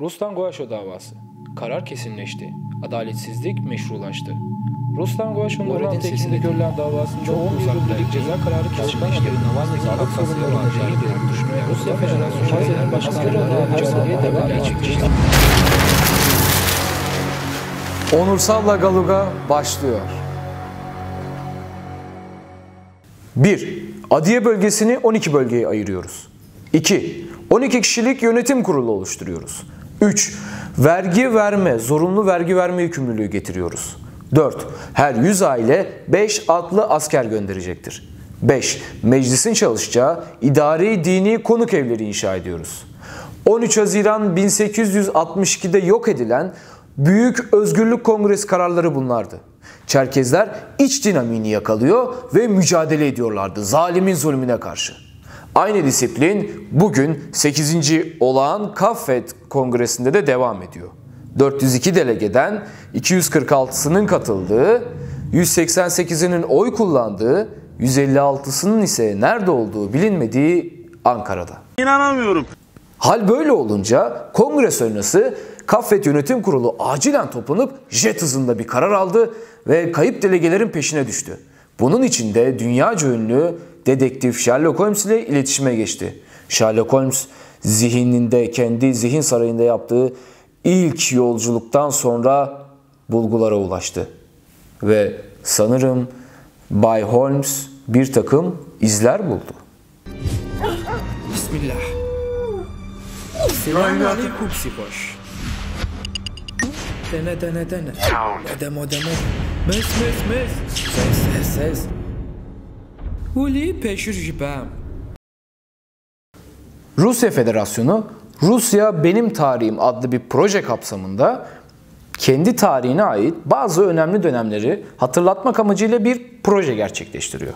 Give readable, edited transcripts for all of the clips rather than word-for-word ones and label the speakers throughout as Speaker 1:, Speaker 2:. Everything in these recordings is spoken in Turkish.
Speaker 1: Ruslan Goaşo davası. Karar kesinleşti. Adaletsizlik meşrulaştı. Ruslan Goaşo'nun 16 Ekim'de görülen davasında 11 yıllık ceza kararı kesinleşti. Sağlık sorunları olacağı düşünüyor. Rusya Federasyonu Başkanlığı'na mücadeleye devam edecek.
Speaker 2: Onursal Lagaluga başlıyor. 1. Adiye bölgesini 12 bölgeye ayırıyoruz. 2. 12 kişilik yönetim kurulu oluşturuyoruz. 3. Vergi verme, zorunlu vergi verme yükümlülüğü getiriyoruz. 4. Her 100 aile 5 atlı asker gönderecektir. 5. Meclisin çalışacağı idari dini konuk evleri inşa ediyoruz. 13 Haziran 1862'de yok edilen Büyük Özgürlük Kongresi kararları bunlardı. Çerkezler iç dinamiğini yakalıyor ve mücadele ediyorlardı zalimin zulmüne karşı. Aynı disiplin bugün 8. olağan Kaffet Kongresi'nde de devam ediyor. 402 delegeden 246'sının katıldığı, 188'inin oy kullandığı, 156'sının ise nerede olduğu bilinmediği Ankara'da.
Speaker 3: İnanamıyorum.
Speaker 2: Hal böyle olunca kongre sonrası Kaffet Yönetim Kurulu acilen toplanıp jet hızında bir karar aldı ve kayıp delegelerin peşine düştü. Bunun için de dünyaca ünlü dedektif Sherlock Holmes ile iletişime geçti. Sherlock Holmes zihninde, kendi zihin sarayında yaptığı ilk yolculuktan sonra bulgulara ulaştı. Ve sanırım Bay Holmes bir takım izler buldu.
Speaker 1: Bismillah. Selamünaleyküm Sipoş. Dene. Demo. Mes. Ses. Uli peşir jibam.
Speaker 2: Rusya Federasyonu, Rusya Benim Tarihim adlı bir proje kapsamında kendi tarihine ait bazı önemli dönemleri hatırlatmak amacıyla bir proje gerçekleştiriyor.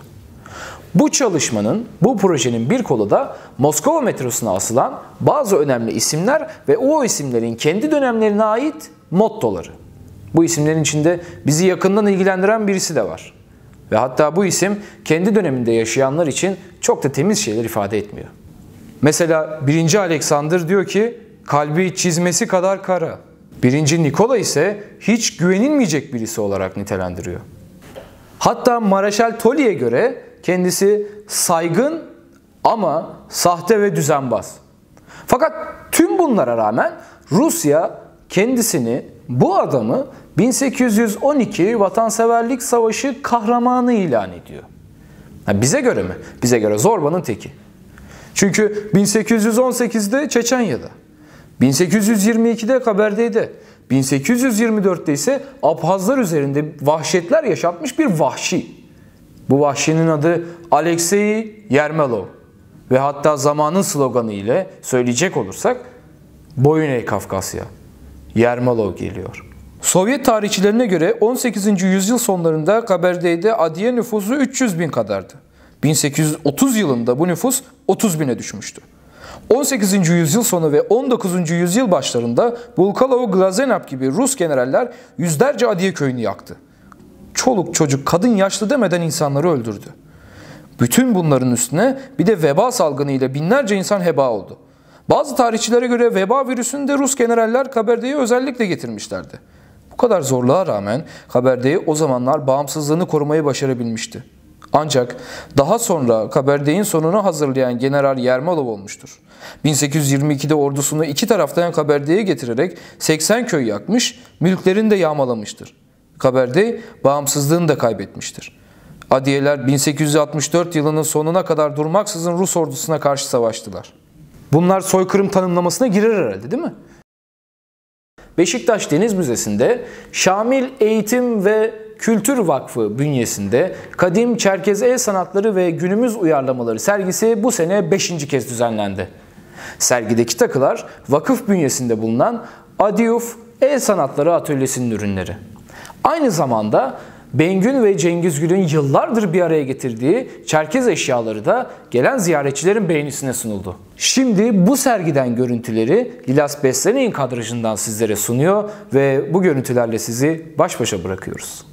Speaker 2: Bu projenin bir kolu da Moskova metrosuna asılan bazı önemli isimler ve o isimlerin kendi dönemlerine ait mottoları. Bu isimlerin içinde bizi yakından ilgilendiren birisi de var. Ve hatta bu isim kendi döneminde yaşayanlar için çok da temiz şeyler ifade etmiyor. Mesela 1. Alexander diyor ki kalbi çizmesi kadar kara. 1. Nikola ise hiç güvenilmeyecek birisi olarak nitelendiriyor. Hatta Mareşal Tolly'e göre kendisi saygın ama sahte ve düzenbaz. Fakat tüm bunlara rağmen Rusya kendisini, bu adamı 1812 Vatanseverlik Savaşı kahramanı ilan ediyor. Bize göre mi? Bize göre zorbanın teki. Çünkü 1818'de Çeçenya'da, 1822'de Kabardey'de, 1824'te ise Abhazlar üzerinde vahşetler yaşatmış bir vahşi. Bu vahşinin adı Alexey Yermelov ve hatta zamanın sloganı ile söyleyecek olursak Boyun eğ Kafkasya, Yermelov geliyor. Sovyet tarihçilerine göre 18. yüzyıl sonlarında Kabardey'de adiye nüfusu 300 bin kadardı. 1830 yılında bu nüfus 30 bine düşmüştü. 18. yüzyıl sonu ve 19. yüzyıl başlarında Bulkalov, Glazenap gibi Rus generaller yüzlerce adiye köyünü yaktı. Çoluk çocuk, kadın, yaşlı demeden insanları öldürdü. Bütün bunların üstüne bir de veba salgını ile binlerce insan heba oldu. Bazı tarihçilere göre veba virüsünü de Rus generaller Kabardey'e özellikle getirmişlerdi. Bu kadar zorluğa rağmen Kabardey o zamanlar bağımsızlığını korumayı başarabilmişti. Ancak daha sonra Kabardey'in sonunu hazırlayan General Yermolov olmuştur. 1822'de ordusunu iki taraftan Kabardey'e getirerek 80 köy yakmış, mülklerini de yağmalamıştır. Kabardey bağımsızlığını da kaybetmiştir. Adiyeler 1864 yılının sonuna kadar durmaksızın Rus ordusuna karşı savaştılar. Bunlar soykırım tanımlamasına girer herhalde, değil mi? Beşiktaş Deniz Müzesi'nde Şamil Eğitim ve Kültür Vakfı bünyesinde Kadim Çerkez El Sanatları ve Günümüz Uyarlamaları sergisi bu sene 5. kez düzenlendi. Sergideki takılar vakıf bünyesinde bulunan Adiyuf El Sanatları Atölyesi'nin ürünleri. Aynı zamanda Bengün ve Cengiz Gül'ün yıllardır bir araya getirdiği Çerkez eşyaları da gelen ziyaretçilerin beğenisine sunuldu. Şimdi bu sergiden görüntüleri Lilas Besleney'in kadrajından sizlere sunuyor ve bu görüntülerle sizi baş başa bırakıyoruz.